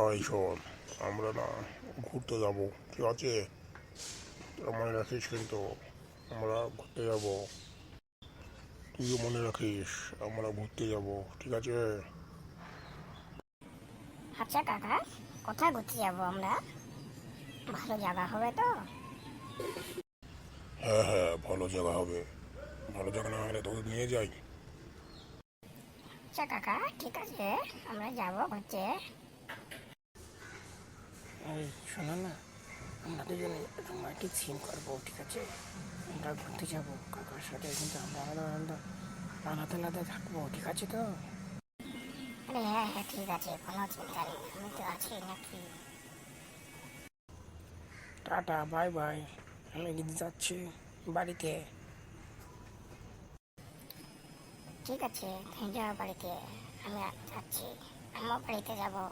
এই শোন, আমরা না ঘুরতে যাব, ঠিক আছে? তোরা মনে রাখিস কিন্তু, আমরা ঘুরতে যাব। তুইও মনে রাখিস, আমরা ঘুরতে যাব, ঠিক আছে? আচ্ছা কাকা, কোথায় ঘুরতে যাবো আমরা? ভালো জায়গা হবে তো? হ্যাঁ হ্যাঁ, ভালো জায়গা হবে। ভালো জায়গা না হলে তোকে নিয়ে যাই। আচ্ছা কাকা, ঠিক আছে, আমরা যাবো ঘুরতে। এই শোনো না, আমরা দুজনে রোমান্টিক সিন করবো, ঠিক আছে? আমরা ঘুরতে যাবো কাকার সাথে, কিন্তু আমরা আলাদা আলাদা আলাদা আলাদা থাকবো, ঠিক আছে তো? আরে হ্যাঁ হ্যাঁ, ঠিক আছে, কোনো চিন্তা নেই, আমি তো আছি নাকি। Tata, bye bye. আমি কিন্তু যাচ্ছি বাড়িতে। ঠিক আছে, তুমি যাও বাড়িতে, আমি যাচ্ছি, আমিও বাড়িতে যাবো।